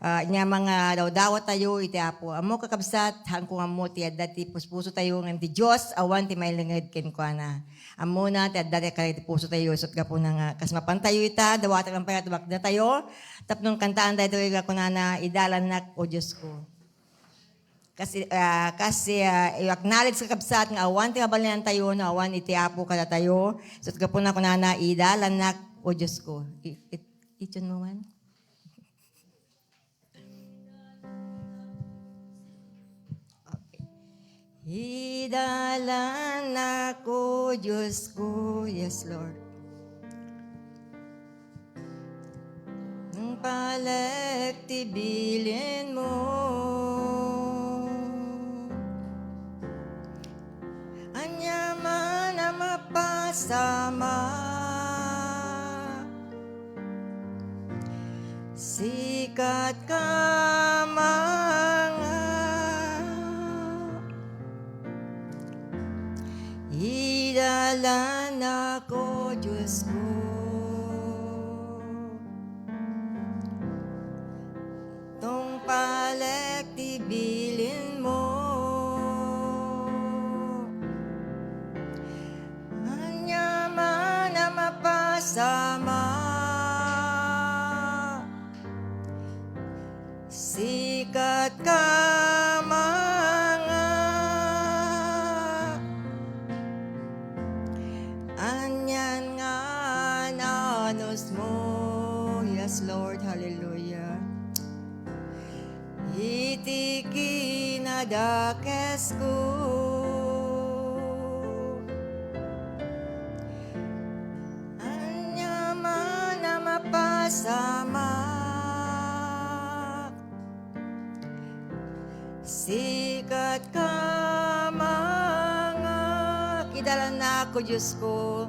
Nya mga daw-dawat tayo, iti apo. Amo kakabsat, hangkong amo ti adda ti puso tayo ng ti Diyos, awan ti may lingid ken kuana. Amo na ti adda ti kare ti puso tayo, isot ka po nga kasmapan tayo ita, dawat ang payatubak na tayo, tapnong kantaan tayo ito kunana, idalan nak o Diyos ko. Kasi i-acknowledge ka kabsat nga awan ti kabalian tayo, na awan iti apo kada tayo, isot ka po na kunana, idalan nak o Diyos ko. Iton mo man? Idalan ako, Diyos ko, yes Lord. Nang palagtibilin mo, anya man na mapasama, sikat ka mga, idalan ako, Diyos ko. Tong palagtibilin mo, anya man na mapasama, sikat ka mga, anyan nga nanos mo, yes Lord, hallelujah. Iti kinadakes ko, anya man na mapasama, sikat ka mga, idalan na ako, Diyos ko.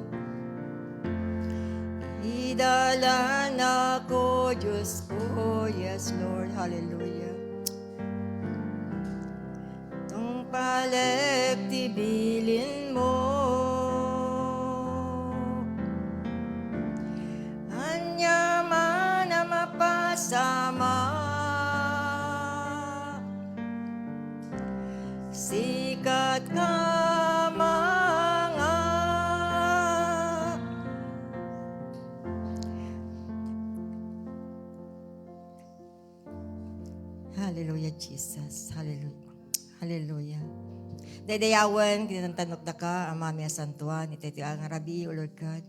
Idalan ako, Diyos ko, yes Lord, hallelujah. Tong palagtibilin mo, anya man na mapasama, sikat ka mga, hallelujah, Jesus, hallelujah. Hallelujah. Daydayawan, kinantanok na ka, ang mami asantuan, ito ang rabi, O Lord God.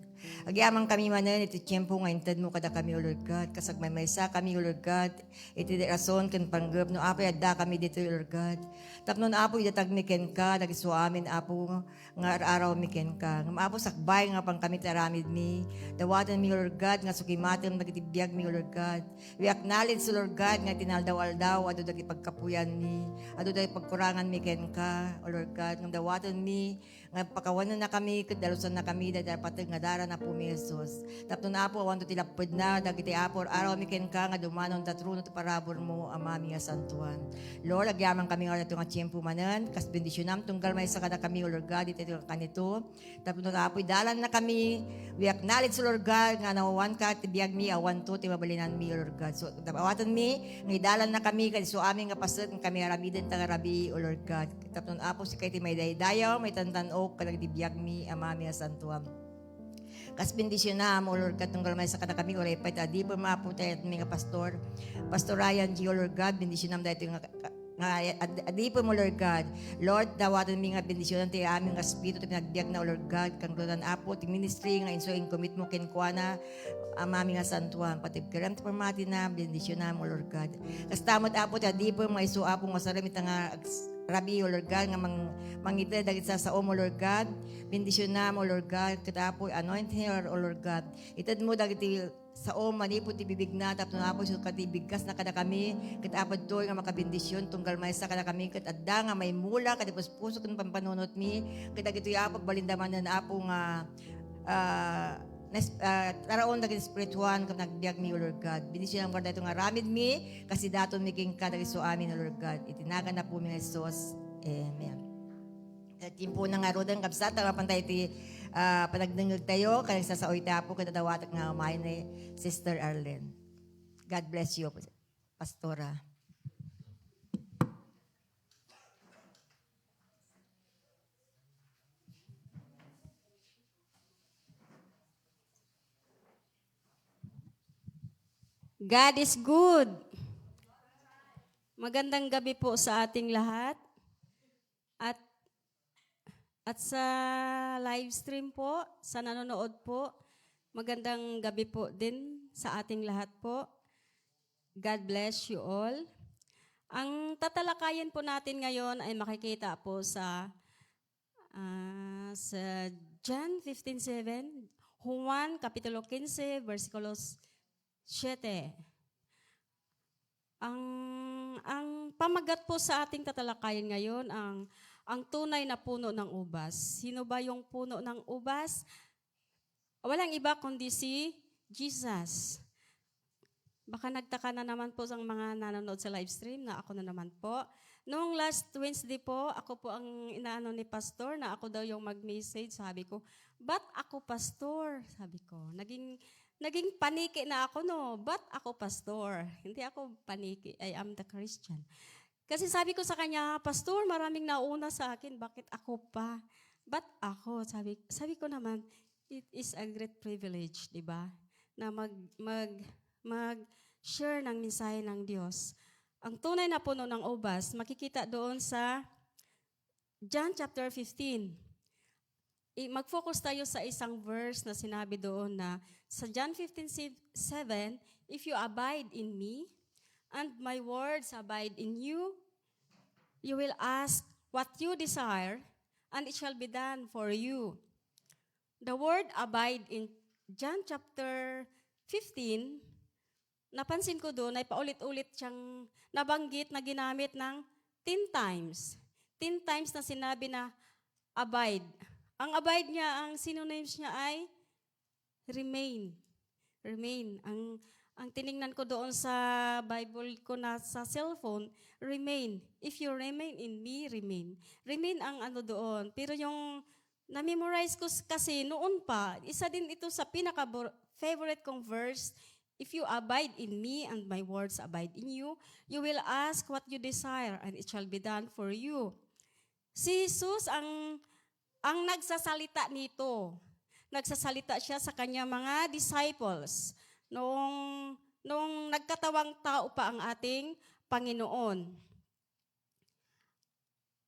Agyamang kami manan, ito tiyempo nga intad mo kada kami, O Lord God. Kasag may maysa kami, O Lord God. Ito di rason, kan panggap, no apo yadda kami dito, O Lord God. Tapnon apo idatag miken ka, nagiso amin apo nga araw miken ka. Ngam apo sakbay nga pang kami taramid mi. Dawatan mi, O Lord God, nga sukimatem nagitibiyag mi, O Lord God. We acknowledge, O Lord God, nga tinaldaw-aldaw, ado dagi pagkapuyan mi. Ado dagi pagkurangan miken ka, O Lord God. Ngam dawatan mi, nga pakawanan na kami, kadalusan na kami, dapat nga dara na po mi Jesus. Tapno na po, awan to tilapod na, dagiti apor, araw miken ka, nga dumanon tatruno to parabor mo, amami nga santuan. Lord, agyaman kami nga ito nga tiyempo manan, kas bendisyonam, tunggal may sa kada kami, O Lord God, ito nga kanito. Tapno na po, dalan na kami, we acknowledge, O Lord God, nga nawawan ka, tibiyag mi, awan to, tibabalinan mi, O Lord God. So, awatan mi, nga dalan na kami, kadiso amin nga pasat, nga kami aramidin tanga rabi, O Lord God. Tapno na po, si kayo may daydayaw, may tantan kalag dibiyag mi, amami asantuam. Kas bendisyon na mo, Lord God, tunggal may sa kada kami, oray pa ita, di pa maapo tayo at mga pastor, Pastor Ryan G, O Lord God, bendisyon naman dahil nga adi po mo, Lord God. Lord, dawatan mi nga bendisyon tayo aming nga spirito, pinagbiag na, O Lord God, kang doon apo, ti ministry nga inso in commit mo kenkwana, amami nga santuan, pati karam ti pamati na, bendisyon na mo, Lord God. Kas tamot apo, adi po mga iso apo nga saramit nga rabi, O Lord God, nga mangita dagit sa sao mo, Lord God. Bendisyon na mo, Lord God. Katapo, anoint her, O Lord God. Itad mo dagit sa manipot ibibig na, tapos na po siya katibigkas na kada kami, katapad to nga makabendisyon, tunggal may sa kada kami, katadda nga may mula, katapos puso kung pampanunot mi, katagito yung pagbalindaman na apo nga, taraon naging spirituan kung nagbiag mi, O Lord God. Bendisyon ang guarda ito nga ramid mi, kasi daton mi king kadagiso amin, O Lord God. Itinagan na po mi ng Jesus. Amen. At yun po nang arudan kapsat, pantay iti panagdengag tayo, kaya sa oy tapo, katatawatak nga umayin ni Sister Arlene. God bless you po. Pastora. God is good. Magandang gabi po sa ating lahat. At sa live stream po, sa nanonood po, magandang gabi po din sa ating lahat po. God bless you all. Ang tatalakayin po natin ngayon ay makikita po sa John 15:7, Juan Kapitulo 15, versikulos 7. Ang pamagat po sa ating tatalakayin ngayon, ang tunay na puno ng ubas. Sino ba yung puno ng ubas? Walang iba kundi si Jesus. Baka nagtaka na naman po sa mga nanonood sa live stream na ako na naman po. Noong last Wednesday po, ako po ang inaano ni Pastor na ako daw yung mag-message. Sabi ko, ba't ako Pastor? Sabi ko, naging paniki na ako, no? Ba't ako Pastor? Hindi ako paniki, I am the Christian. Kasi sabi ko sa kanya, Pastor, maraming nauna sa akin, bakit ako pa? Ba't ako? Sabi ko naman, it is a great privilege, di ba? Na mag-share ng mensahe ng Diyos. Ang tunay na puno ng ubas, makikita doon sa John chapter 15. Mag-focus tayo sa isang verse na sinabi doon na sa John 15:7, if you abide in me, and my words abide in you, you will ask what you desire, and it shall be done for you. The word abide in John chapter 15, napansin ko doon ay paulit-ulit siyang nabanggit na ginamit ng 10 times. 10 times na sinabi na abide. Ang abide niya, ang synonyms niya ay remain. Remain. Ang tiningnan ko doon sa Bible ko na sa cellphone, remain. If you remain in me, remain. Remain ang ano doon. Pero yung na-memorize ko kasi noon pa, isa din ito sa pinaka-favorite kong verse. If you abide in me and my words abide in you, you will ask what you desire and it shall be done for you. Si Jesus ang nagsasalita nito. Nagsasalita siya sa kanyang mga disciples noong nagkatawang tao pa ang ating Panginoon.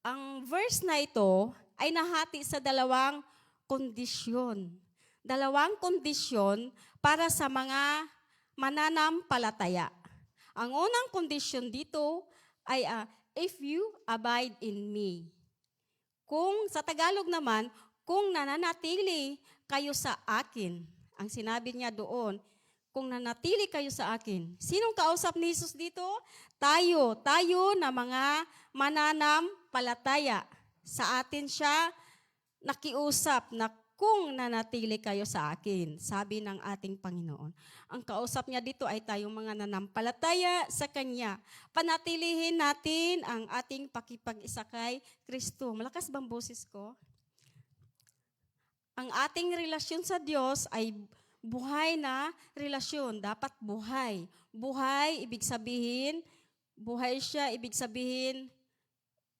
Ang verse na ito ay nahati sa dalawang kondisyon. Dalawang kondisyon para sa mga mananampalataya. Ang unang kondisyon dito ay if you abide in me. Kung sa Tagalog naman, kung nananatili kayo sa akin. Ang sinabi niya doon, kung nanatili kayo sa akin. Sinong kausap ni Jesus dito? Tayo na mga mananampalataya. Sa atin siya nakiusap na kung nanatili kayo sa akin, sabi ng ating Panginoon. Ang kausap niya dito ay tayong mga nanampalataya sa Kanya. Panatilihin natin ang ating pakipag-isa kay Kristo. Malakas bang boses ko? Ang ating relasyon sa Diyos ay buhay na relasyon. Dapat buhay. Buhay, ibig sabihin, buhay siya, ibig sabihin,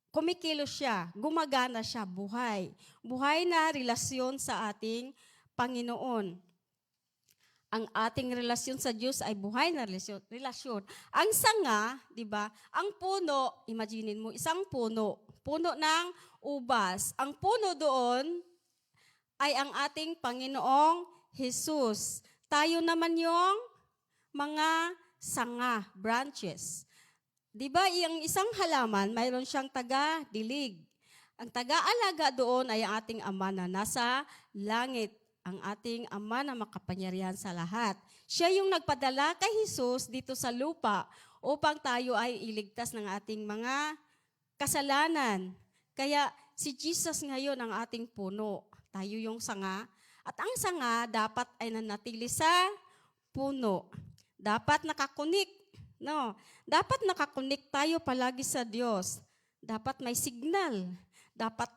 kumikilos siya, gumagana siya, buhay. Buhay na relasyon sa ating Panginoon. Ang ating relasyon sa Diyos ay buhay na relasyon. Ang sanga, di ba? Ang puno, imaginin mo, isang puno ng ubas. Ang puno doon ay ang ating Panginoong Jesus. Tayo naman yung mga sanga, branches. Di ba, yung isang halaman, mayroon siyang taga-dilig. Ang taga-alaga doon ay ang ating Ama na nasa langit. Ang ating Ama na makapangyarihan sa lahat. Siya yung nagpadala kay Jesus dito sa lupa upang tayo ay iligtas ng ating mga kasalanan. Kaya si Jesus ngayon ang ating puno. Tayo yung sanga. At ang sanga dapat ay nanatili sa puno. Dapat nakakunik. No, dapat nakakonek tayo palagi sa Diyos. Dapat may signal. Dapat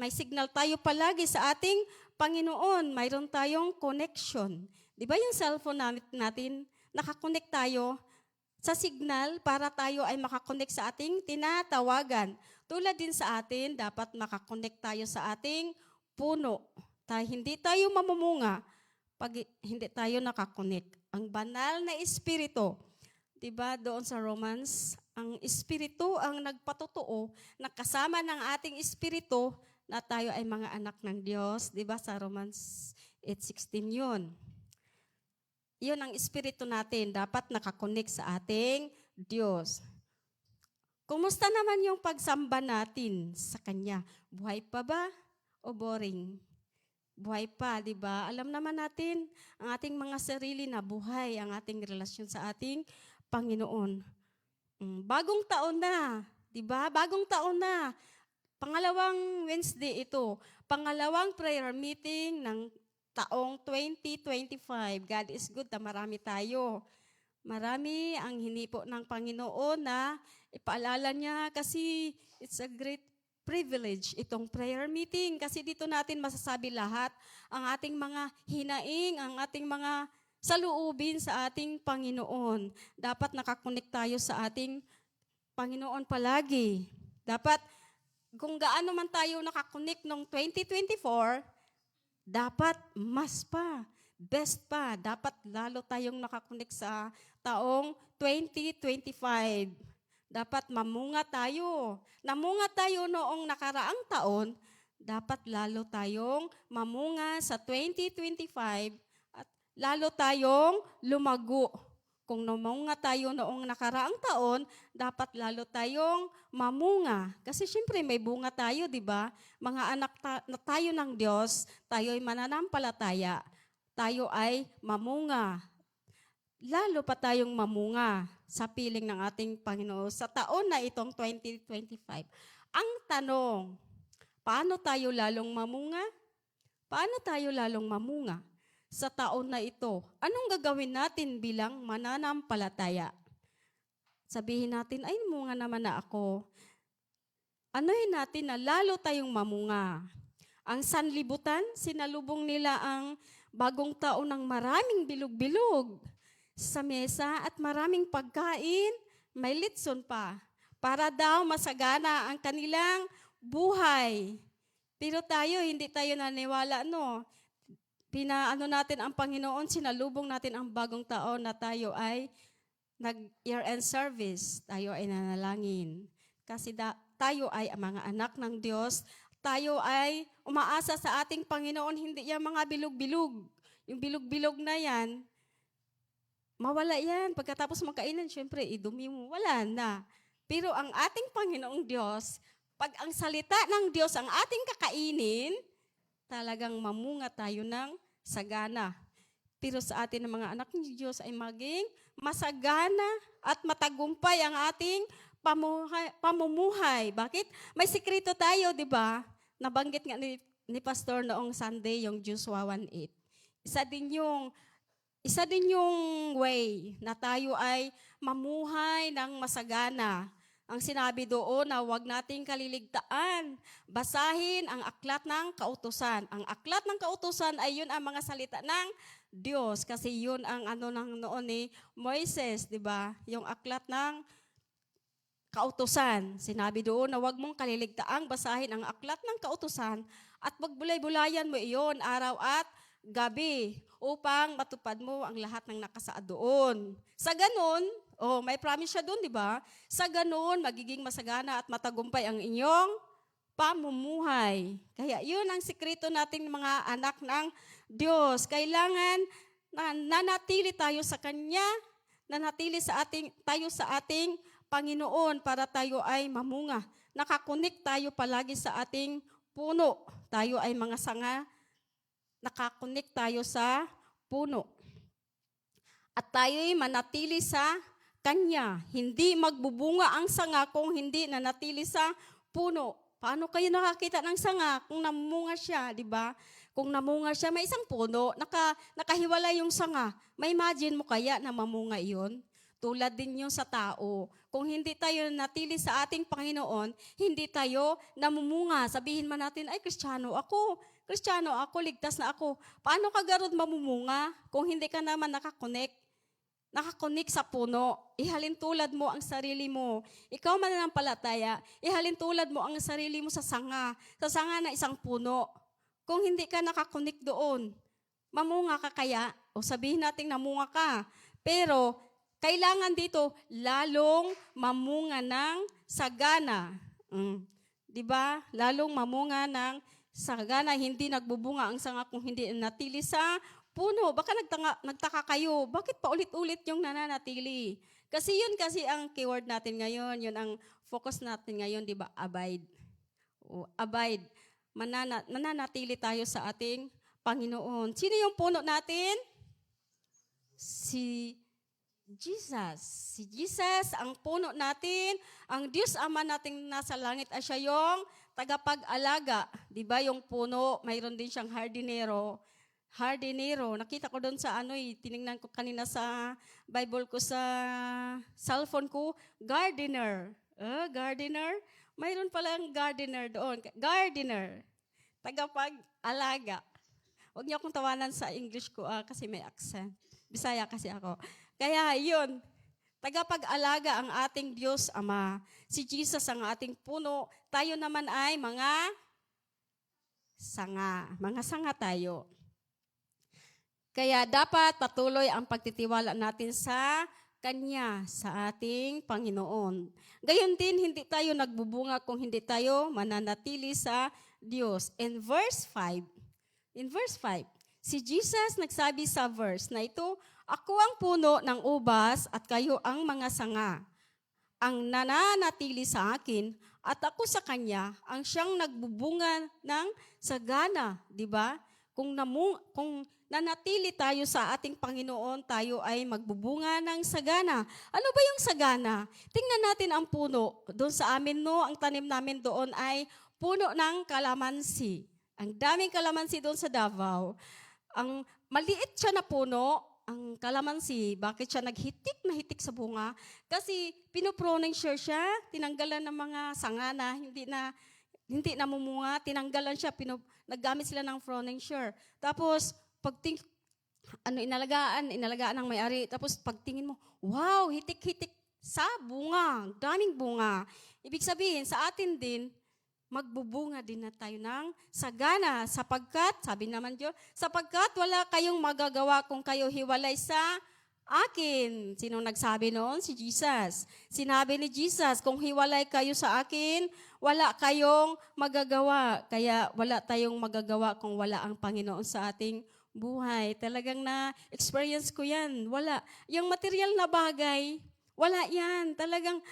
may signal tayo palagi sa ating Panginoon. Mayroon tayong connection. Di ba yung cellphone natin, nakakonek tayo sa signal para tayo ay makakonect sa ating tinatawagan. Tulad din sa atin, dapat makakonect tayo sa ating puno. Hindi tayo mamumunga pag hindi tayo nakakonect. Ang banal na espiritu, 'di ba, doon sa Romans, ang espiritu ang nagpatotoo na kasama ng ating espiritu na tayo ay mga anak ng Diyos, 'di ba, sa Romans 8:16 'yun. 'Yun ang espiritu natin, dapat nakakonect sa ating Diyos. Kumusta naman yung pagsamba natin sa Kanya? Buhay pa ba o boring? Buhay pa, di ba? Alam naman natin, ang ating mga sarili na buhay, ang ating relasyon sa ating Panginoon. Bagong taon na, di ba? Bagong taon na. Pangalawang Wednesday ito. Pangalawang prayer meeting ng taong 2025. God is good na marami tayo. Marami ang hinipo ng Panginoon na ipaalala niya kasi it's a great privilege itong prayer meeting kasi dito natin masasabi lahat ang ating mga hinaing, ang ating mga saluubin sa ating Panginoon. Dapat nakakonek tayo sa ating Panginoon palagi. Dapat kung gaano man tayo nakakonek noong 2024, dapat mas pa, best pa, dapat lalo tayong nakakonek sa taong 2025. Dapat mamunga tayo. Namunga tayo noong nakaraang taon, dapat lalo tayong mamunga sa 2025 at lalo tayong lumago. Kung namunga tayo noong nakaraang taon, dapat lalo tayong mamunga. Kasi syempre may bunga tayo, di ba? Mga anak na tayo ng Diyos, tayo ay mananampalataya, tayo ay mamunga. Lalo pa tayong mamunga sa piling ng ating Panginoon sa taon na itong 2025. Ang tanong, paano tayo lalong mamunga? Paano tayo lalong mamunga sa taon na ito? Anong gagawin natin bilang mananampalataya? Sabihin natin, ay munga naman na ako. Anuhin natin na lalo tayong mamunga. Ang sanlibutan, sinalubong nila ang bagong taon ng maraming bilog-bilog sa mesa at maraming pagkain, may litson pa, para daw masagana ang kanilang buhay. Pero tayo, hindi tayo naniwala, no? Pinaano natin ang Panginoon, sinalubong natin ang bagong taon na tayo ay nag-year-end service, tayo ay nanalangin. Kasi tayo ay mga anak ng Diyos, tayo ay umaasa sa ating Panginoon, hindi yan mga bilog-bilog. Yung bilog-bilog na yan, mawala yan. Pagkatapos magkainan, syempre, idumi mo. Wala na. Pero ang ating Panginoong Diyos, pag ang salita ng Diyos ang ating kakainin, talagang mamunga tayo ng sagana. Pero sa atin ng mga anak ng Diyos ay maging masagana at matagumpay ang ating pamumuhay. Bakit? May sikreto tayo, di ba? Nabanggit nga ni Pastor noong Sunday, yung Joshua 1:8. Isa din yung way na tayo ay mamuhay ng masagana. Ang sinabi doon na huwag nating kaliligtaan, basahin ang aklat ng kautusan. Ang aklat ng kautusan ay yun ang mga salita ng Diyos kasi yun ang ng noon ni Moises, di ba? Yung aklat ng kautusan. Sinabi doon na huwag mong kaliligtaang basahin ang aklat ng kautusan at magbulay-bulayan mo iyon araw at gabi upang matupad mo ang lahat ng nakasaad doon. Sa ganun, may promise siya doon, di ba? Sa ganun, magiging masagana at matagumpay ang inyong pamumuhay. Kaya yun ang sikreto nating mga anak ng Diyos. Kailangan na nanatili tayo sa Kanya, nanatili tayo sa ating Panginoon para tayo ay mamunga. Nakakunik tayo palagi sa ating puno. Tayo ay mga sanga, nakakunik tayo sa puno. At tayo'y manatili sa Kanya. Hindi magbubunga ang sanga kung hindi nanatili sa puno. Paano kayo nakakita ng sanga kung namunga siya, di ba? Kung namunga siya, may isang puno, nakahiwalay yung sanga. May imagine mo kaya na mamunga iyon? Tulad din yun sa tao. Kung hindi tayo natili sa ating Panginoon, hindi tayo namumunga. Sabihin man natin, ay Kristiyano ako, ligtas na ako. Paano ka garod mamumunga kung hindi ka naman nakakonect nakakonik sa puno. Ihalin tulad mo ang sarili mo. Ikaw mananampalataya, ihalin tulad mo ang sarili mo sa sanga na isang puno. Kung hindi ka nakakonik doon, mamunga ka kaya? O sabihin natin namunga ka. Pero kailangan dito lalong mamunga ng sagana. Di ba? Lalong mamunga ng sagana, hindi nagbubunga ang sanga kung hindi natili sa puno. Baka nagtaka kayo, bakit pa ulit-ulit yung nananatili? Kasi yun kasi ang keyword natin ngayon, yun ang focus natin ngayon, di ba? Abide. O, abide. Mananatili tayo sa ating Panginoon. Sino yung puno natin? Si Jesus. Si Jesus ang puno natin. Ang Diyos Ama nating nasa langit ay siya yung tagapag-alaga. Di ba yung puno, mayroon din siyang hardinero. Nakita ko doon sa tiningnan ko kanina sa Bible ko sa cellphone ko, gardener. Gardener? Mayroon palang gardener doon. Gardener. Tagapag-alaga. Huwag niyo akong tawanan sa English ko kasi may accent. Bisaya kasi ako. Kaya yun, tagapag-alaga ang ating Diyos Ama. Si Jesus ang ating puno. Tayo naman ay mga sanga. Mga sanga tayo. Kaya dapat patuloy ang pagtitiwala natin sa Kanya, sa ating Panginoon. Gayon din, hindi tayo nagbubunga kung hindi tayo mananatili sa Diyos. In verse 5, si Jesus nagsabi sa verse na ito, ako ang puno ng ubas at kayo ang mga sanga. Ang nananatili sa akin at ako sa Kanya, ang siyang nagbubunga ng sagana. Di ba? Kung nanatili tayo sa ating Panginoon, tayo ay magbubunga ng sagana. Ano ba yung sagana? Tingnan natin ang puno. Doon sa amin, ang tanim namin doon ay puno ng kalamansi. Ang daming kalamansi doon sa Davao. Ang maliit siya na puno, ang kalamansi. Bakit siya naghitik sa bunga? Kasi pinoproning siya, tinanggalan ng mga sanga na hindi namumunga, tinanggalan siya, naggamit sila ng pruning sure. Tapos, inalagaan ng may-ari. Tapos, pagtingin mo, wow, hitik-hitik sa bunga, daming bunga. Ibig sabihin, sa atin din, magbubunga din na tayo ng sagana sapagkat, sabi naman Diyos, sapagkat wala kayong magagawa kung kayo hiwalay sa akin. Sinong nagsabi noon? Si Jesus. Sinabi ni Jesus, kung hiwalay kayo sa akin, wala kayong magagawa. Kaya wala tayong magagawa kung wala ang Panginoon sa ating buhay. Talagang na-experience ko yan. Wala. Yung material na bagay, wala yan. Talagang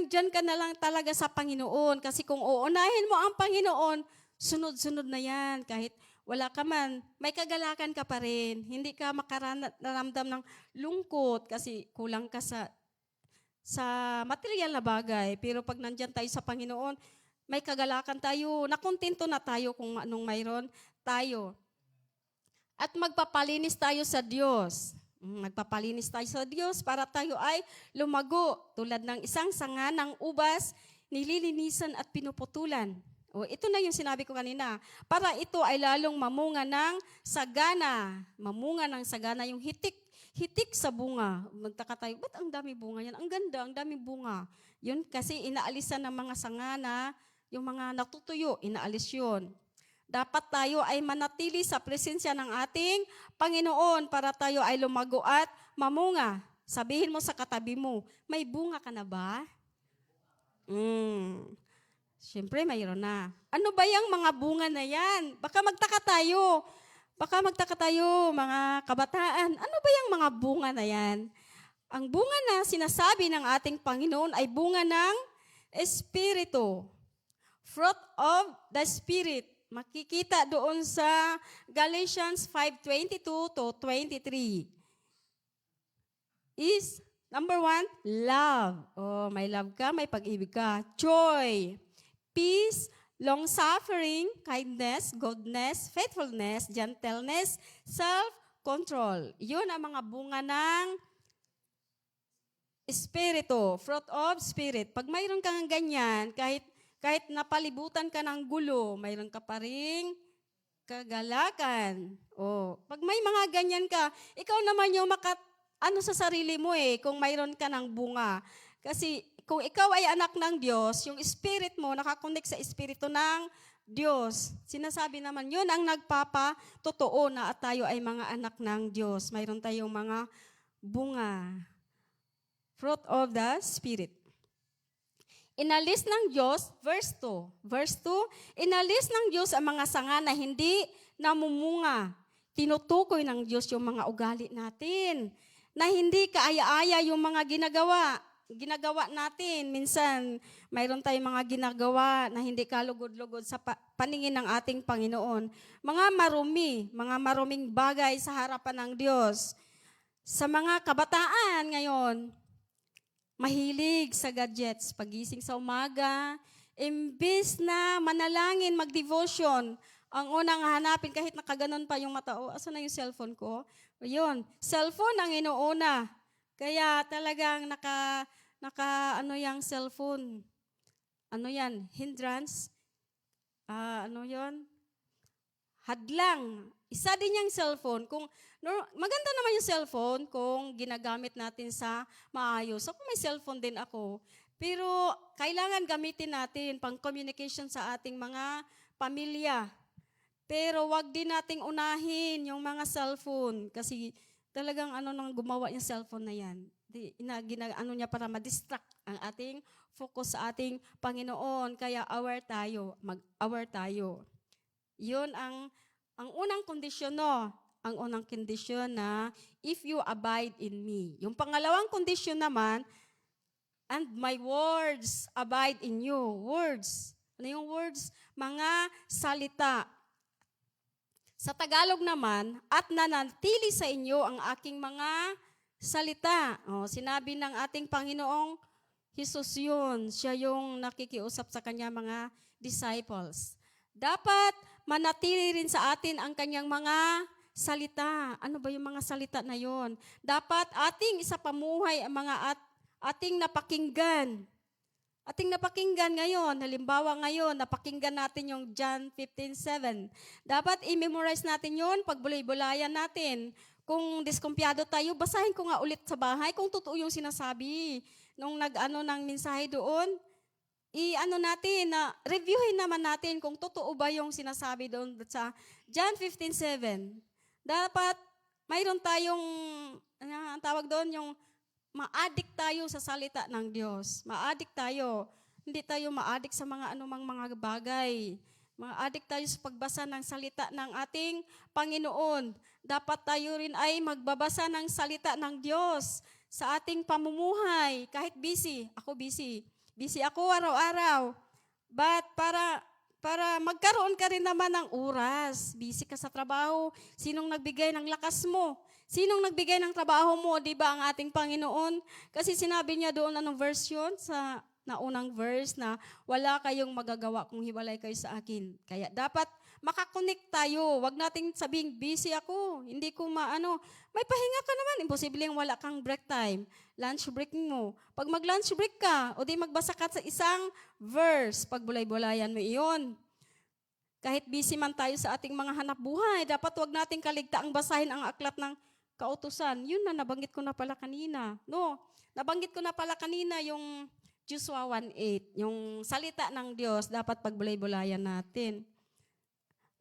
dyan ka na lang talaga sa Panginoon. Kasi kung uunahin mo ang Panginoon, sunod-sunod na yan. Kahit wala ka man, may kagalakan ka pa rin. Hindi ka makaramdam ng lungkot kasi kulang ka sa material na bagay. Pero pag nandyan tayo sa Panginoon, may kagalakan tayo. Nakontento na tayo kung anong mayroon tayo. At magpapalinis tayo sa Diyos. Magpapalinis tayo sa Diyos para tayo ay lumago. Tulad ng isang sanga ng ubas, nililinisan at pinuputulan. Ito na yung sinabi ko kanina. Para ito ay lalong mamunga ng sagana. Mamunga ng sagana, yung hitik sa bunga. Magtaka tayo, ba't ang dami bunga yan? Ang ganda, ang dami bunga. Yun kasi inaalisan ng mga sangana, yung mga natutuyo, inaalis yun. Dapat tayo ay manatili sa presensya ng ating Panginoon para tayo ay lumago at mamunga. Sabihin mo sa katabi mo, may bunga ka na ba? Siyempre, mayroon na. Ano ba yung mga bunga na yan? Baka magtaka tayo, mga kabataan. Ano ba yung mga bunga na yan? Ang bunga na sinasabi ng ating Panginoon ay bunga ng Espiritu. Fruit of the Spirit. Makikita doon sa Galatians 5:22 to 23. Is, number 1, love. May love ka, may pag-ibig ka. Joy, peace, long-suffering, kindness, goodness, faithfulness, gentleness, self-control. Yun ang mga bunga ng Espiritu, fruit of Spirit. Pag mayroon kang ganyan, kahit napalibutan ka ng gulo, mayroon ka pa ring kagalakan. Pag may mga ganyan ka, ikaw naman yung ano sa sarili mo kung mayroon ka ng bunga. Kasi kung ikaw ay anak ng Diyos, yung spirit mo nakakonect sa espiritu ng Diyos. Sinasabi naman yun ang nagpapatotoo na at tayo ay mga anak ng Diyos. Mayroon tayong mga bunga. Fruit of the Spirit. Inalis ng Diyos, verse 2, inalis ng Diyos ang mga sanga na hindi namumunga. Tinutukoy ng Diyos yung mga ugali natin, na hindi kaaya-aya yung mga ginagawa natin. Minsan, mayroon tayong mga ginagawa na hindi kalugod-lugod sa paningin ng ating Panginoon. Mga maruming bagay sa harapan ng Diyos. Sa mga kabataan ngayon, mahilig sa gadgets, pagising sa umaga, imbis na manalangin, mag-devotion, ang unang hanapin, kahit nakaganon pa yung mata, asan na yung cellphone ko? Yun, cellphone ang inuuna. Kaya talagang ano yung cellphone? Ano yan? Hindrance? Ano yon? Hadlang. Isa din yung cellphone. Maganda naman yung cellphone kung ginagamit natin sa maayos. Ako may cellphone din ako. Pero kailangan gamitin natin pang communication sa ating mga pamilya. Pero wag din nating unahin yung mga cellphone. Kasi talagang nang gumawa yung cellphone na yan. Niya para ma-distract ang ating focus sa ating Panginoon. Kaya aware tayo, mag-aware tayo. Yun ang unang kondisyon, no? Ang unang kondisyon na, if you abide in me. Yung pangalawang kondisyon naman, and my words abide in you. Words. Ano yung words? Mga salita. Sa Tagalog naman, at nanatili sa inyo ang aking mga salita. Sinabi ng ating Panginoong Jesus yun. Siya yung nakikiusap sa kanya mga disciples. Dapat manatili rin sa atin ang kanyang mga salita. Ano ba yung mga salita na yon? Dapat ating isapamuhay ang mga ating napakinggan. Ating napakinggan ngayon, halimbawa ngayon, napakinggan natin yung John 15:7. Dapat i-memorize natin yon, pagbulay-bulayan natin. Kung diskumpiyado tayo, basahin ko nga ulit sa bahay kung totoo yung sinasabi. Nung ng mensahe doon, reviewin naman natin kung totoo ba yung sinasabi doon sa John 15:7. Dapat mayroon tayong, ang tawag doon, yung ma-addict tayo sa salita ng Diyos. Ma-addict tayo. Hindi tayo ma-addict sa mga anumang mga bagay. Ma-addict tayo sa pagbasa ng salita ng ating Panginoon. Dapat tayo rin ay magbabasa ng salita ng Diyos sa ating pamumuhay. Kahit busy. Ako busy. Busy ako araw-araw. But para magkaroon ka rin naman ng oras. Busy ka sa trabaho. Sinong nagbigay ng lakas mo? Sinong nagbigay ng trabaho mo? Di ba ang ating Panginoon? Kasi sinabi niya doon, anong verse yun? Sa naunang verse na wala kayong magagawa kung hiwalay kayo sa akin. Kaya dapat makakonect tayo. Huwag nating sabing, busy ako. Hindi ko May pahinga ka naman. Imposibleng wala kang break time. Lunch break mo. Pag mag-lunch break ka, o di magbasa ka sa isang verse, pag bulay-bulayan mo iyon. Kahit busy man tayo sa ating mga hanap buhay, dapat huwag nating kaligtaang basahin ang aklat ng kautusan. Yun na, nabanggit ko na pala kanina. Nabanggit ko na pala kanina yung Joshua 1:8, yung salita ng Diyos, dapat pagbulay-bulayan natin.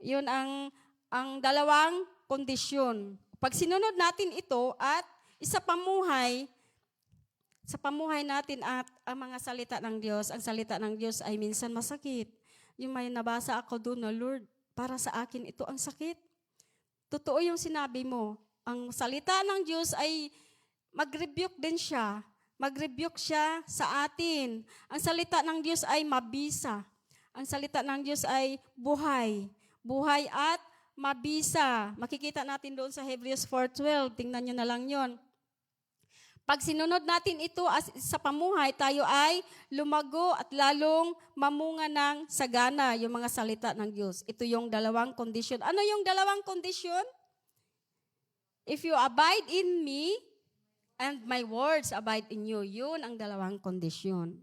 Yun ang dalawang kondisyon. Pag sinunod natin ito at sa pamuhay natin at ang mga salita ng Diyos, ang salita ng Diyos ay minsan masakit. Yung may nabasa ako doon na, Lord, para sa akin ito ang sakit. Totoo yung sinabi mo. Ang salita ng Diyos ay mag-rebuke din siya. Mag-rebuke siya sa atin. Ang salita ng Diyos ay mabisa. Ang salita ng Diyos ay buhay. Buhay at mabisa. Makikita natin doon sa Hebrews 4:12. Tingnan nyo na lang yon. Pag sinunod natin ito sa pamuhay, tayo ay lumago at lalong mamunga ng sagana, yung mga salita ng Diyos. Ito yung dalawang kondisyon. Ano yung dalawang kondisyon? If you abide in me, and my words abide in you. Yun ang dalawang kondisyon.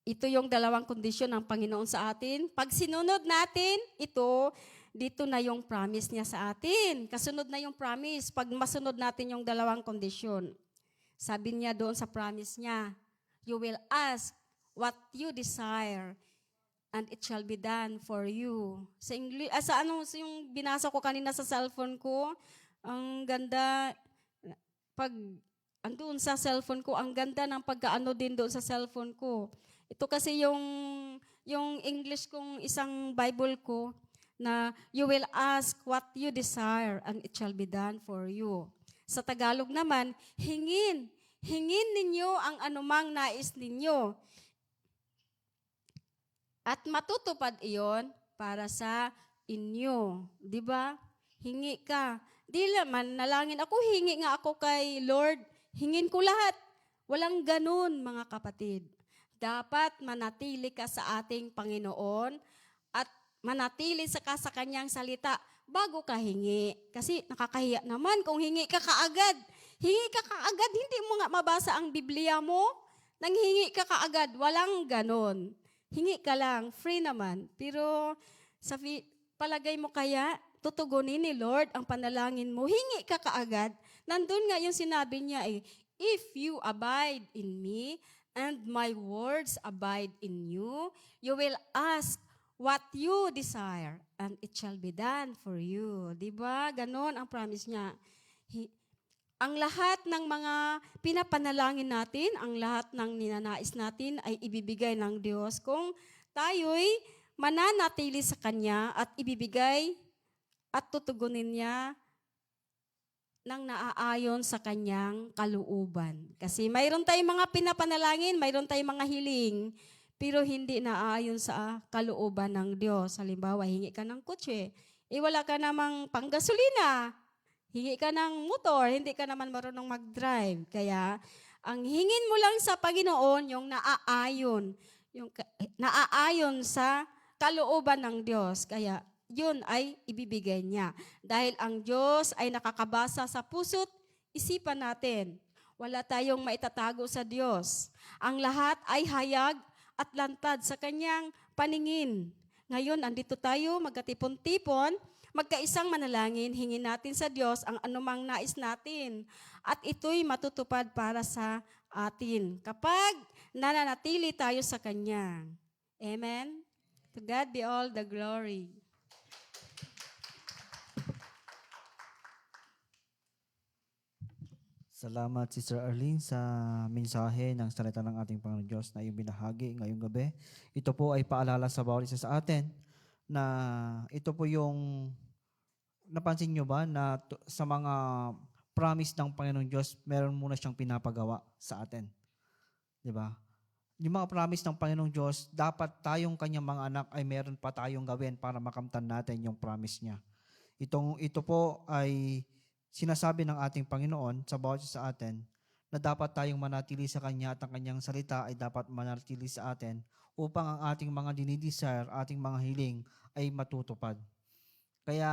Ito yung dalawang kondisyon ng Panginoon sa atin. Pag sinunod natin ito, dito na yung promise niya sa atin. Kasunod na yung promise pag masunod natin yung dalawang kondisyon. Sabi niya doon sa promise niya, you will ask what you desire and it shall be done for you. Sa English, sa yung binasa ko kanina sa cellphone ko, ang ganda, pag andun sa cellphone ko, ang ganda ng pagkaano din doon sa cellphone ko. Ito kasi yung English kong isang Bible ko, na you will ask what you desire and it shall be done for you. Sa Tagalog naman, hingin ninyo ang anumang nais ninyo. At matutupad iyon para sa inyo. Di ba? Hingi ka. Di naman, nalangin ako, hingi nga ako kay Lord, hingin ko lahat. Walang ganun, mga kapatid. Dapat manatili ka sa ating Panginoon at manatili sa kanyang salita bago ka hingi. Kasi nakakahiya naman kung hingi ka kaagad. Hingi ka kaagad, hindi mo nga mabasa ang Biblia mo. Nang hingi ka kaagad, walang ganon. Hingi ka lang, free naman. Pero palagay mo kaya, tutugunin ni Lord ang panalangin mo. Hingi ka kaagad. Nandun nga yung sinabi niya if you abide in me and my words abide in you, you will ask what you desire and it shall be done for you. Diba? Ganon ang promise niya. Ang lahat ng mga pinapanalangin natin, ang lahat ng ninanais natin ay ibibigay ng Diyos kung tayo'y mananatili sa Kanya at ibibigay at tutugunin niya ng naaayon sa Kanyang kalooban. Kasi mayroon tayong mga pinapanalangin, mayroon tayong mga hiling, pero hindi naaayon sa kalooban ng Diyos. Halimbawa, hingi ka ng kotse, wala ka namang panggasolina. Hingi ka ng motor, hindi ka naman marunong mag-drive. Kaya, ang hingin mo lang sa Panginoon, yung naaayon sa kalooban ng Diyos. Kaya, yun ay ibibigay niya. Dahil ang Diyos ay nakakabasa sa puso't isipan natin. Wala tayong maitatago sa Diyos. Ang lahat ay hayag at lantad sa Kanyang paningin. Ngayon, andito tayo, magkatipon-tipon, magkaisang manalangin, hingin natin sa Diyos ang anumang nais natin. At ito'y matutupad para sa atin kapag nananatili tayo sa Kanya. Amen? To God be all the glory. Salamat, Sister Arlene, sa mensahe ng salita ng ating Panginoon Diyos na iyong binahagi ngayong gabi. Ito po ay paalala sa bawat isa sa atin na ito po yung, napansin nyo ba na sa mga promise ng Panginoon Diyos, meron muna siyang pinapagawa sa atin. Di ba? Yung mga promise ng Panginoong Diyos, dapat tayong kanyang mga anak ay meron pa tayong gawin para makamtan natin yung promise niya. Ito po ay sinasabi ng ating Panginoon sa bawat isa sa atin na dapat tayong manatili sa Kanya at ang Kanyang salita ay dapat manatili sa atin upang ang ating mga dinidesire, ating mga hiling ay matutupad. Kaya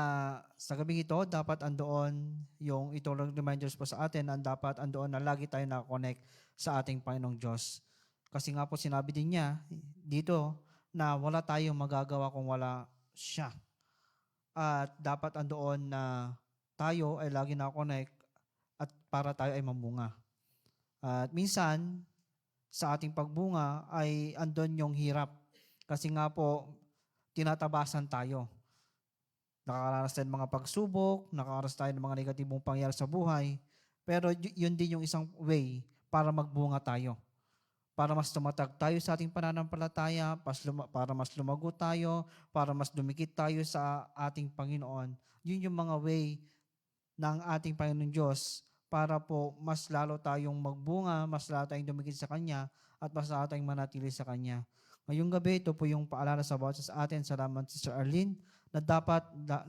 sa gabing ito, dapat andoon yung itong reminders po sa atin, ang dapat andoon na lagi tayo na-connect sa ating Panginoong Diyos. Kasi nga po sinabi din niya dito na wala tayong magagawa kung wala siya. At dapat andoon na tayo ay lagi na-connect at para tayo ay mamunga. At minsan, sa ating pagbunga ay andon yung hirap. Kasi nga po, tinatabasan tayo. Nakakaranas tayo ng mga pagsubok, nakakaranas tayo ng mga negatibong pangyayari sa buhay. Pero yun din yung isang way para magbunga tayo. Para mas tumatag tayo sa ating pananampalataya, para mas lumago tayo, para mas dumikit tayo sa ating Panginoon. Yun yung mga way ng ating Panginoon Diyos para po mas lalo tayong magbunga, mas lalo tayong dumikit sa Kanya, at mas lalo tayong manatili sa Kanya. Ngayong gabi, ito po yung paalala sa bawat sa atin. Salamat, Sister Arlene, na dapat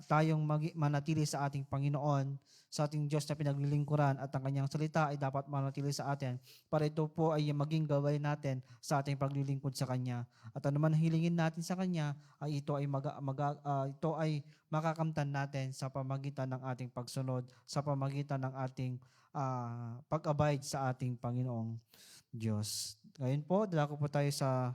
tayong manatili sa ating Panginoon, sa ating Diyos na pinaglilingkuran, at ang Kanyang salita ay dapat manatili sa atin para ito po ay maging gawin natin sa ating paglilingkod sa Kanya. At anuman hilingin natin sa Kanya, ay ito ay makakamtan natin sa pamagitan ng ating pagsunod, sa pamagitan ng ating pag-abide sa ating Panginoong Diyos. Ngayon po, dala ko po tayo sa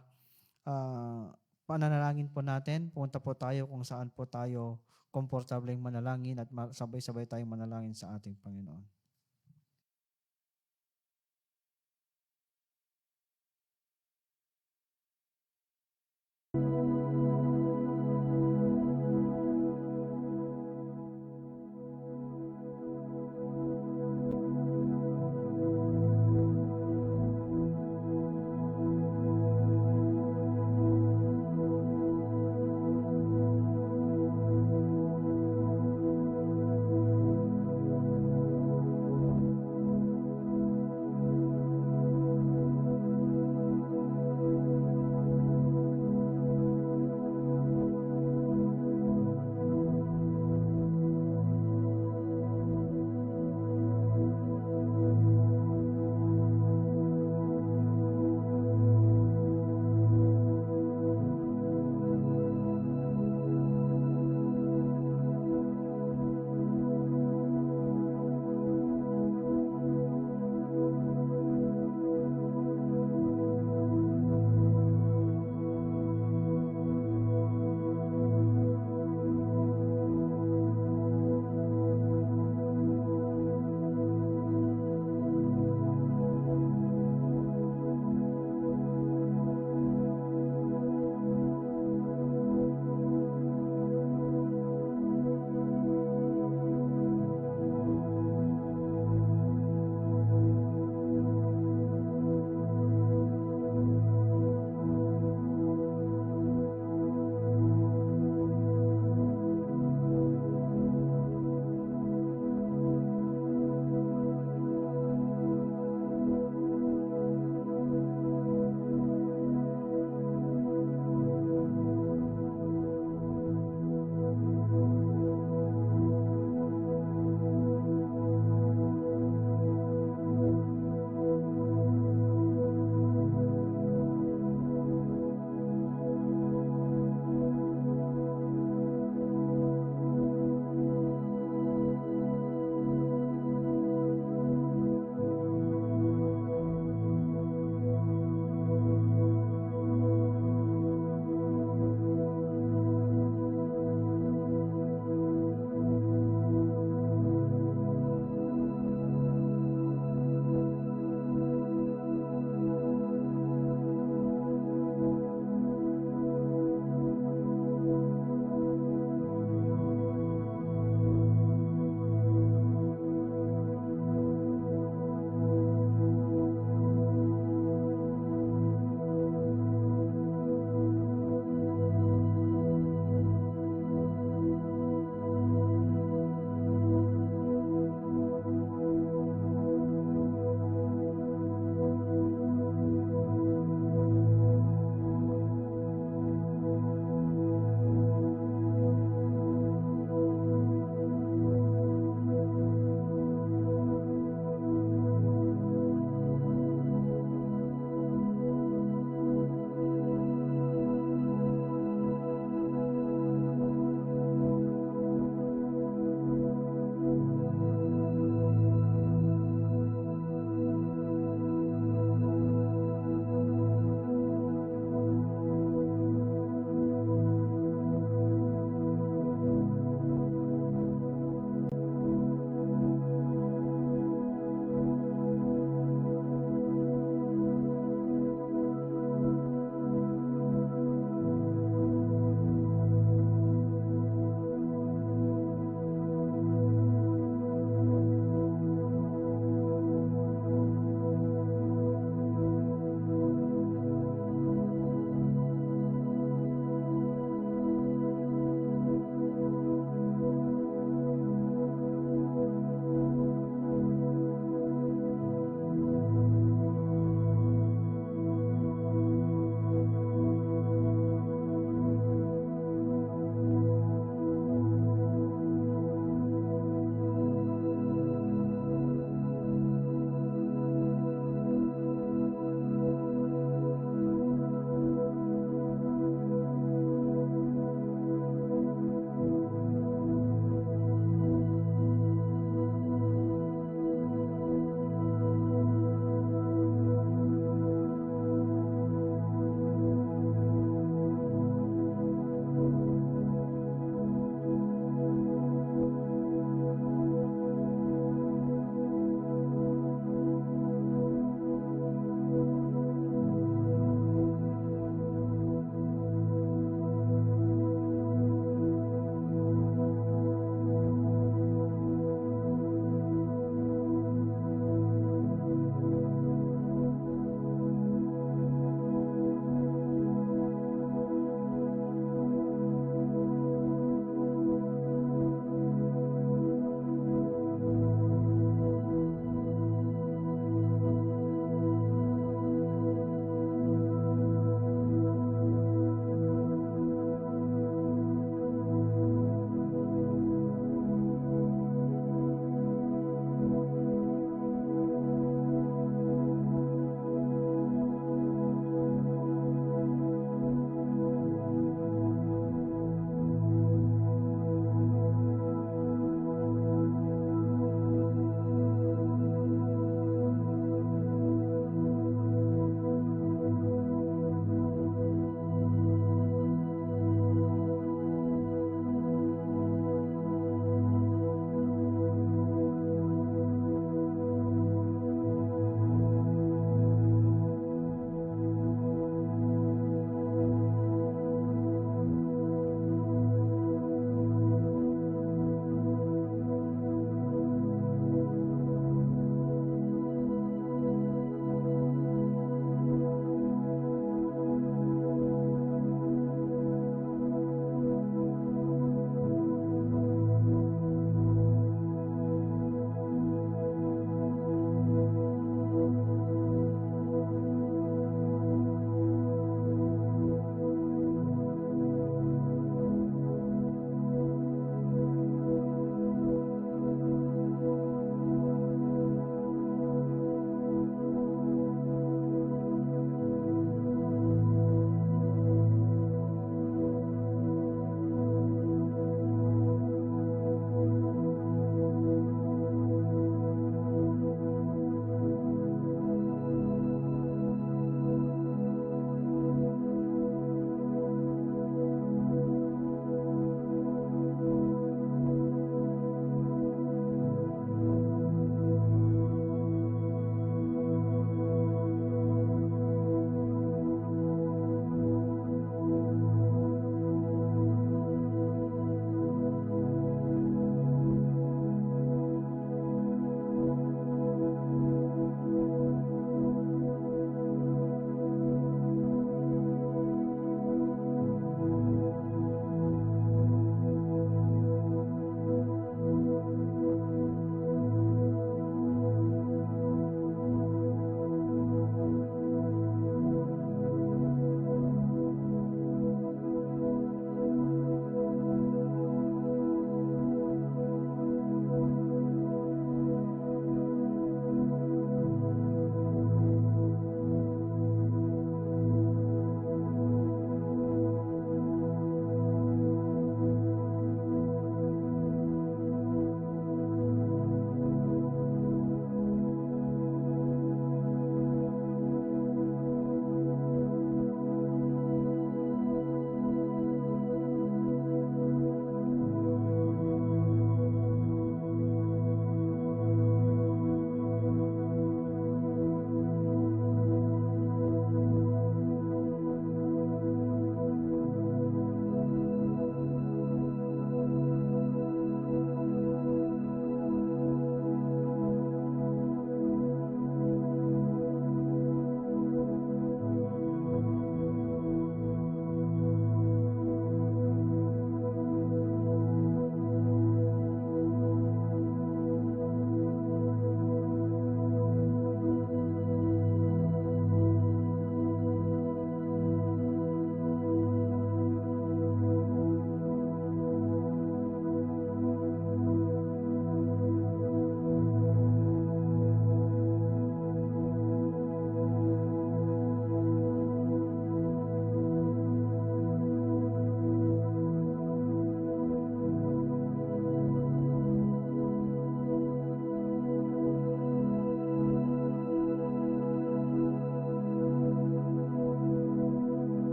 pananalangin po natin. Punta po tayo kung saan po tayo komportableng manalangin at sabay-sabay tayong manalangin sa ating Panginoon.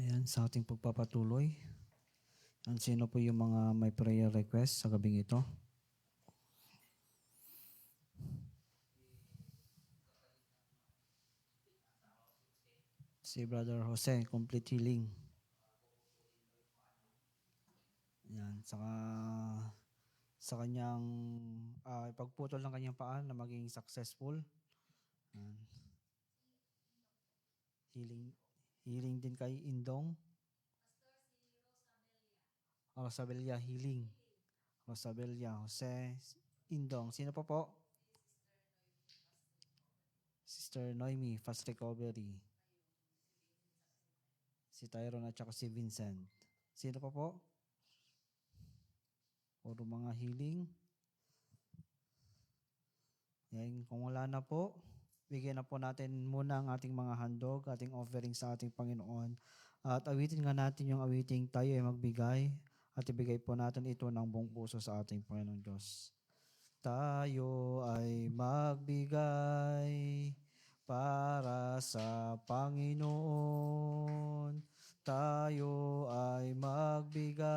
Ayan, sa ating pagpapatuloy. Sino po yung mga may prayer request sa gabing ito? Si Brother Jose, complete healing. Yan, saka sa kanyang ipagputol ng kanyang paa na maging successful. Yan. Healing din kay Indong. Rosabella healing. Rosabella, Jose, Indong. Sino po? Sister Noemi, fast recovery. Si Tyrone at saka si Vincent. Sino po? Puro mga healing. Yan, kung wala na po, bigyan na po natin muna ang ating mga handog, ating offering sa ating Panginoon. At awitin nga natin yung awiting tayo ay magbigay at ibigay po natin ito ng buong puso sa ating Panginoon Diyos. Tayo ay magbigay para sa Panginoon. Tayo ay magbigay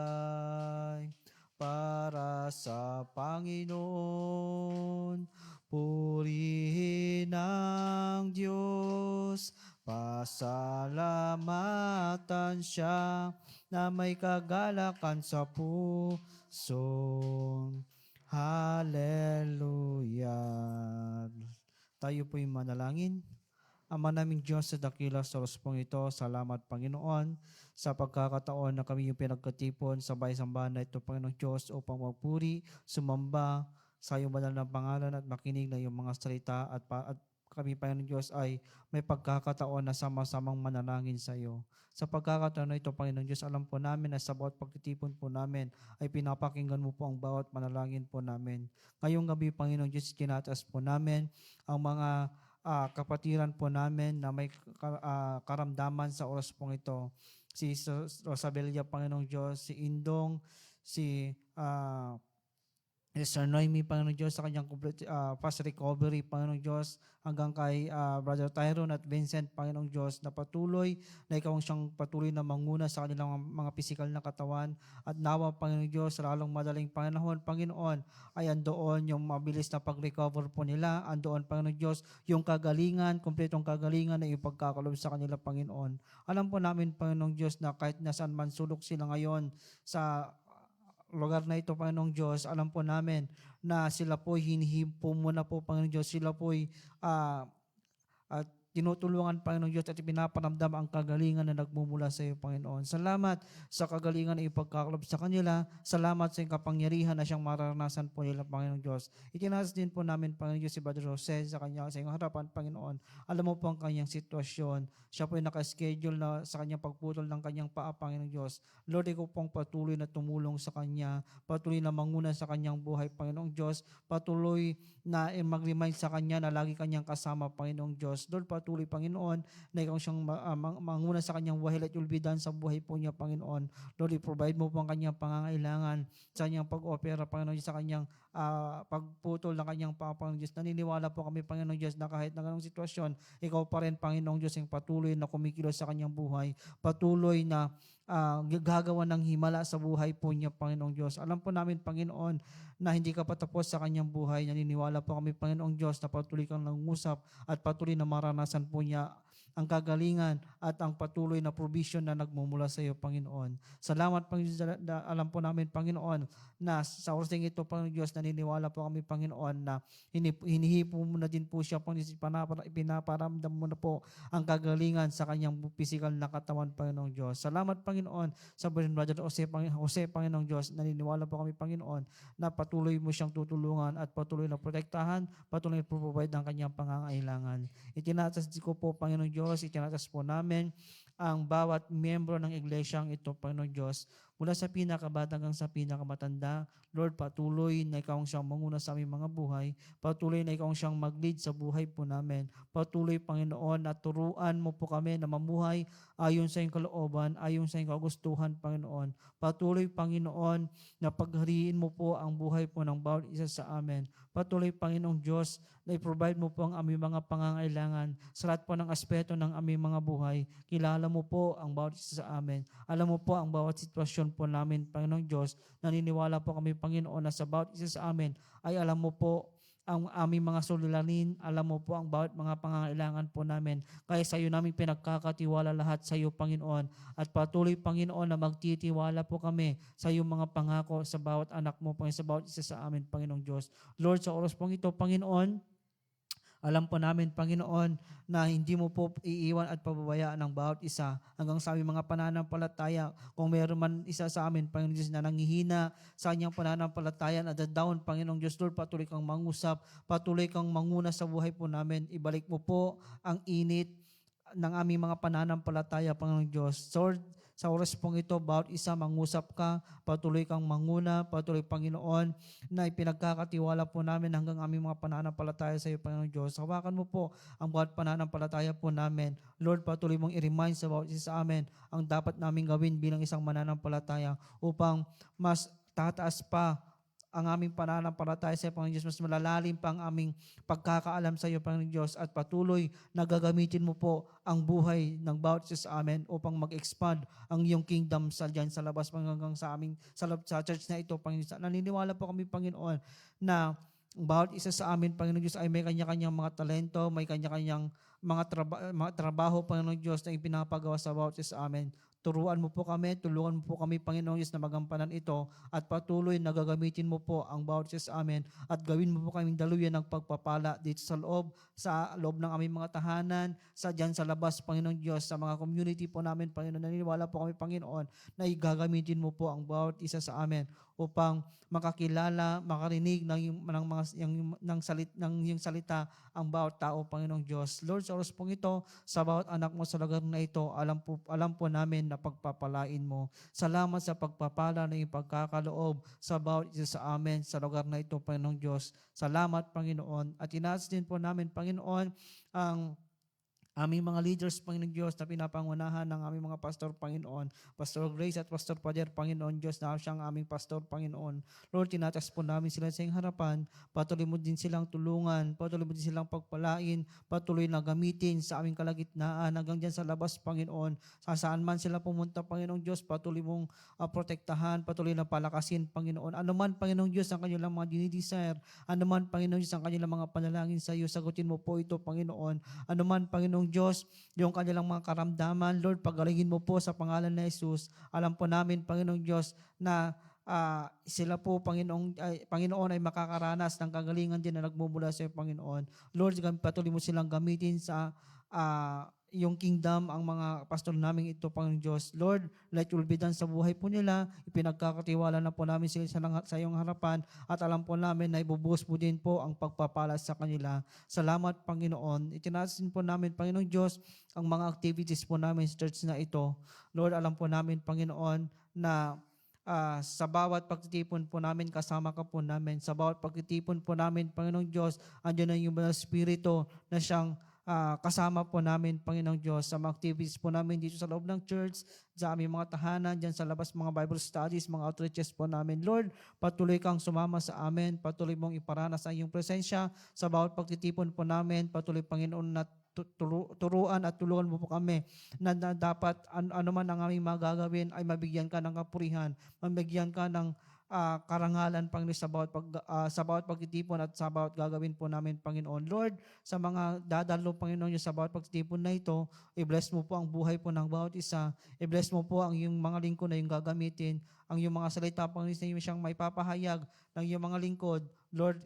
para sa Panginoon. Purihin ang Diyos, pasalamatan siya na may kagalakan sa puso. Hallelujah. Tayo po'y manalangin. Ama naming Diyos, sa dakila sa oras ito, salamat Panginoon sa pagkakataon na kami yung pinagkatipon sa bayang-sambahan na ito, Panginoong Diyos, upang magpuri, sumamba sa iyong banal na pangalan at makinig na iyong mga salita at kami, Panginoong Diyos, ay may pagkakataon na sama-samang manalangin sa iyo. Sa pagkakataon na ito, Panginoong Diyos, alam po namin na sa bawat pagtitipon po namin ay pinapakinggan mo po ang bawat manalangin po namin. Ngayong gabi, Panginoong Diyos, kinataas po namin ang mga kapatiran po namin na may karamdaman sa oras pong ito. Si Rosabella, Panginoong Diyos, si Indong, si Sir Noemi, Panginoong Diyos, sa kanyang complete, fast recovery, Panginoong Diyos, hanggang kay Brother Tyrone at Vincent, Panginoong Diyos, na patuloy, na ikaw ang siyang patuloy na manguna sa kanilang mga pisikal na katawan. At nawa, Panginoong Diyos, sa lalong madaling panahon, Panginoon, ay andoon yung mabilis na pag-recover po nila. Andoon, Panginoong Diyos, yung kagalingan, kompletong kagalingan na ipagkakalob sa kanila, Panginoon. Alam po namin, Panginoong Diyos, na kahit nasaan man sulok sila ngayon sa lugar na ito, Panginoong Diyos, alam po namin na sila po'y hinihipo muna po, Panginoong Diyos. Sila po'y at tinutulungan, Panginoong Diyos, at ipinaparamdam ang kagalingan na nagmumula sa iyo, Panginoon. Salamat sa kagalingan na ipagkakalob sa kanila. Salamat sa iyong kapangyarihan na siyang mararanasan po nila, Panginoong Diyos. Itinaas din po namin, Panginoong Diyos, si Brother Jose sa iyong harapan, Panginoon. Alam mo po ang kanyang sitwasyon. Siya po ay nakaschedule na sa kanyang pagputol ng kanyang paa, Panginoong Diyos. Lord, ikaw pong patuloy na tumulong sa kanya. Patuloy na manguna sa kanyang buhay, Panginoong Diyos. Patuloy na mag-remind sa kanya na lagi kanyang kasama, Panginoong Diyos. Lord, patuloy, Panginoon, na ikaw siyang manguna sa kanyang buhay. Let will be done sa buhay po niya, Panginoon. Lord, i-provide mo po ang kanyang pangangailangan sa kanyang pag-opera, Panginoon, sa kanyang pagputol ng kanyang paa, Panginoong Diyos. Naniniwala po kami, Panginoong Diyos, na kahit na ganong sitwasyon, ikaw pa rin, Panginoong Diyos, yung patuloy na kumikilos sa kanyang buhay. Patuloy na gagawa ng himala sa buhay po niya, Panginoong Diyos. Alam po namin, Panginoon, na hindi ka patapos sa kanyang buhay. Naniniwala po kami, Panginoong Diyos, na patuloy kang nangungusap at patuloy na maranasan po niya ang kagalingan at ang patuloy na provision na nagmumula sa iyo, Panginoon. Salamat, Panginoon. Alam po namin, Panginoon, na sa oras ito, Panginoon Diyos, naniniwala po kami, Panginoon, na hinihipo mo na din po siya, Panginoon, pinaparamdam mo na po ang kagalingan sa kanyang pisikal na katawan, Panginoong Diyos. Salamat, Panginoon, sa Brother Jose, Panginoong Diyos. Naniniwala po kami, Panginoon, na patuloy mo siyang tutulungan at patuloy na protektahan, patuloy na provide ang kanyang pangangailangan. Itinatas ko po, Panginoong Diyos, itinatas po namin ang bawat miyembro ng iglesyang ito, Panginoong Diyos. mula sa pinakabata hanggang sa pinakamatanda. Lord, patuloy na ikaw ang siyang manguna sa aming mga buhay. Patuloy na ikaw ang siyang mag-lead sa buhay po namin. Patuloy, Panginoon, na turuan mo po kami na mamuhay ayon sa iyong kalooban, ayon sa iyong kagustuhan, Panginoon. Patuloy, Panginoon, na paghariin mo po ang buhay po ng bawat isa sa amin. Patuloy, Panginoong Diyos, na i-provide mo po ang aming mga pangangailangan sa lahat po ng aspeto ng aming mga buhay. Kilala mo po ang bawat isa sa amin. Alam mo po ang bawat sitwasyon po namin, Panginoong Diyos. Naniniwala po kami, Panginoon, na sa bawat isa sa amin ay alam mo po ang aming mga suliranin, alam mo po ang bawat mga pangangailangan po namin. Kaya sa iyo namin pinagkakatiwala lahat sa iyo, Panginoon. At patuloy, Panginoon, na magtitiwala po kami sa iyong mga pangako sa bawat anak mo, Panginoon, sa bawat isa sa amin, Panginoong Diyos. Lord, sa oras pong ito, Panginoon, alam po namin, Panginoon, na hindi mo po iiwan at pababayaan ng bawat isa hanggang sa aming mga pananampalataya. Kung mayroon man isa sa amin, Panginoon Diyos, na nanghihina sa kanyang pananampalataya, na down, Panginoong Diyos, Lord, patuloy kang mangusap, patuloy kang manguna sa buhay po namin. Ibalik mo po ang init ng aming mga pananampalataya, Panginoong Diyos. Lord, sa oras pong ito, bawat isa mangusap ka, patuloy kang manguna, patuloy, Panginoon, na ipinagkakatiwala po namin hanggang aming mga pananampalataya sa iyo, Panginoon Diyos. Hawakan mo po ang bawat pananampalataya po namin. Lord, patuloy mong i-remind sa bawat isa sa amin ang dapat namin gawin bilang isang mananampalataya upang mas tataas pa ang aming pananampalataya sa iyo, Panginoon Diyos, mas malalalim pa ang aming pagkakaalam sa iyo, Panginoon Diyos, at patuloy na gagamitin mo po ang buhay ng bawat isa sa amin upang mag-expand ang iyong kingdom dyan sa labas, hanggang sa aming sa church na ito, Panginoon Diyos. Naniniwala po kami, Panginoon, na bawat isa sa amin, Panginoon Diyos, ay may kanya-kanyang mga talento, may kanya-kanyang mga trabaho, Panginoon Diyos, na ipinapagawa sa bawat isa sa amin. Turuan mo po kami, tulungan mo po kami, Panginoong Diyos, na magampanan ito at patuloy na gagamitin mo po ang bawat isa sa amin at gawin mo po kaming daluyan ng pagpapala dito sa loob ng aming mga tahanan, dyan sa labas, Panginoong Diyos, sa mga community po namin, Panginoon. Naniniwala po kami, Panginoon, na gagamitin mo po ang bawat isa sa amin upang makakilala, makarinig ng iyong salita ang bawat tao, Panginoong Diyos. Lord, sa oras pong ito, sa bawat anak mo sa lugar na ito, alam po namin na pagpapalain mo. Salamat sa pagpapala na iyong pagkakaloob sa bawat isa sa amin sa lugar na ito, Panginoong Diyos. Salamat, Panginoon. At inaas din po namin, Panginoon, ang aming mga leaders, Panginoon Diyos, na pinapangunahan ng aming mga pastor, Panginoon. Pastor Grace at Pastor Pader, Panginoon Diyos, na siyang aming pastor, Panginoon. Lord, tinatas po namin sila sa iyong harapan. Patuloy mo din silang tulungan. Patuloy mo din silang pagpalain. Patuloy na gamitin sa aming kalagitnaan hanggang dyan sa labas, Panginoon. Saan man sila pumunta, Panginoong Diyos, patuloy mong protektahan, patuloy na palakasin, Panginoon. Ano man, Panginoong Diyos, ang kanilang mga dinidesire. Ano man, Panginoong Diyos, ang kanilang mga panalangin sa iyo. Sagutin mo po ito, Panginoon. Ano man, Panginoong Diyos, yung kanilang mga karamdaman, Lord, pagalingin mo po sa pangalan ni Jesus. Alam po namin, Panginoong Diyos, na sila po, Panginoon, ay makakaranas ng kagalingan din na nagmumula sa iyo, Panginoon. Lord, patuloy mo silang gamitin sa yung kingdom, ang mga pastor namin ito, Panginoon Diyos. Lord, let your will be done sa buhay po nila. Ipinagkakatiwala na po namin sila sa iyong harapan at alam po namin na ibubuhos po din po ang pagpapala sa kanila. Salamat, Panginoon. Itinasin po namin, Panginoon Diyos, ang mga activities po namin sa church na ito. Lord, alam po namin, Panginoon, na sa bawat pagtitipon po namin, kasama ka po namin. Sa bawat pagtitipon po namin, Panginoong Diyos, andyan na yung mga Espiritu na siyang kasama po namin, Panginoong Diyos, sa mga activities po namin dito sa loob ng church, sa aming mga tahanan, dyan sa labas, mga Bible studies, mga outreaches po namin. Lord, patuloy kang sumama sa amin, patuloy mong iparanas ang iyong presensya sa bawat pagtitipon po namin, patuloy, Panginoon, na turuan at tulungan mo po kami na dapat ano man ang aming magagawin ay mabigyan ka ng kapurihan, mabigyan ka ng karangalan, Panginoon, sa bawat pagtitipon at sa bawat gagawin po namin, Panginoon. Lord, sa mga dadalo, Panginoon, sa bawat pagtitipon na ito, i-bless mo po ang buhay po ng bawat isa. I-bless mo po ang iyong mga lingkod na yung gagamitin, ang iyong mga salita, Panginoon, na yung siyang may papahayag ng iyong mga lingkod. Lord,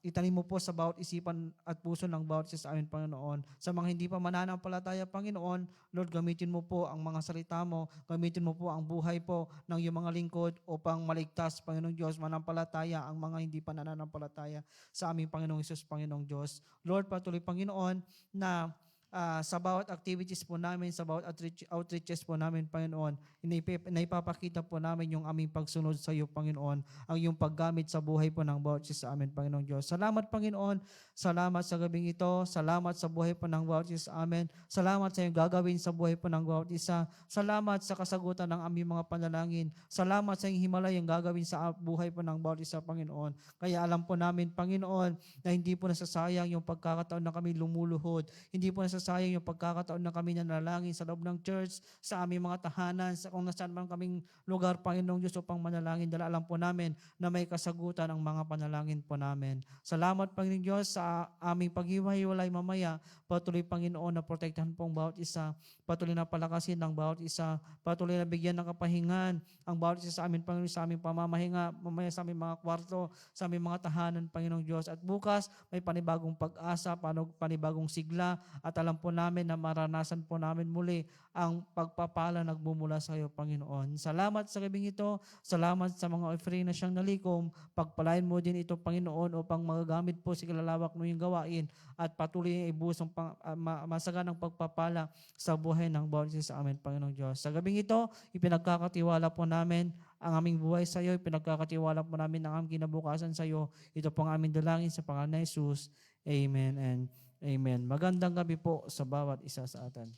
itanim mo po sa bawat isipan at puso ng bawat isa sa amin, Panginoon. Sa mga hindi pa mananampalataya, Panginoon, Lord, gamitin mo po ang mga salita mo, gamitin mo po ang buhay po ng iyong mga lingkod upang maligtas, Panginoong Diyos, manampalataya ang mga hindi pa nananampalataya sa aming Panginoong Hesus, Panginoong Diyos. Lord, patuloy, Panginoon, na sa bawat activities po namin, sa bawat outreaches po namin, Panginoon, naipapakita po namin yung aming pagsunod sa iyo, Panginoon, ang yung paggamit sa buhay po ng bawat isa sa amin, Panginoong Diyos. Salamat, Panginoon. Salamat sa gabing ito. Salamat sa buhay po ng bawat isa sa amin. Salamat sa iyong gagawin sa buhay po ng bawat isa. Salamat sa kasagutan ng aming mga panalangin. Salamat sa iyong himalayang gagawin sa buhay po ng bawat isa, Panginoon. Kaya alam po namin, Panginoon, na hindi po nasasayang yung pagkakataon na kami lumuluhod. Hindi po nasasayang yung pagkakataon na kami nanalangin sa loob ng church, sa aming mga tahanan, sa kung nasaan man kaming lugar, Panginoong Diyos, upang manalangin. Dahil alam po namin na may kasagutan ang mga panalangin po namin. Salamat, Panginoong Diyos, sa aming paghiwa-hiwalay mamaya. Patuloy, Panginoon, na protektahan po ang bawat isa. Patuloy na palakasin ang bawat isa. Patuloy na bigyan ng kapahingan ang bawat isa sa amin, Panginoon, sa aming pamamahinga, mamaya sa aming mga kwarto, sa aming mga tahanan, Panginoong Diyos. At bukas, may panibagong pag-asa, panibagong sigla, at alam po namin na maranasan po namin muli ang pagpapala nagmumula sa iyo, Panginoon. Salamat sa gabing ito. Salamat sa mga offering na siyang nalikom. Pagpalain mo din ito, Panginoon, upang magagamit po sa kilalawak mo yung gawain at patuloy ang ibus ang masaganang pagpapala sa buhay ng bawat isa sa amin, Panginoong Diyos. Sa gabing ito, ipinagkakatiwala po namin ang aming buhay sa iyo. Ipinagkakatiwala po namin ang aming kinabukasan sa iyo. Ito po ang aming dalangin sa pangalan ni Jesus. Amen and Amen. Magandang gabi po sa bawat isa sa atin.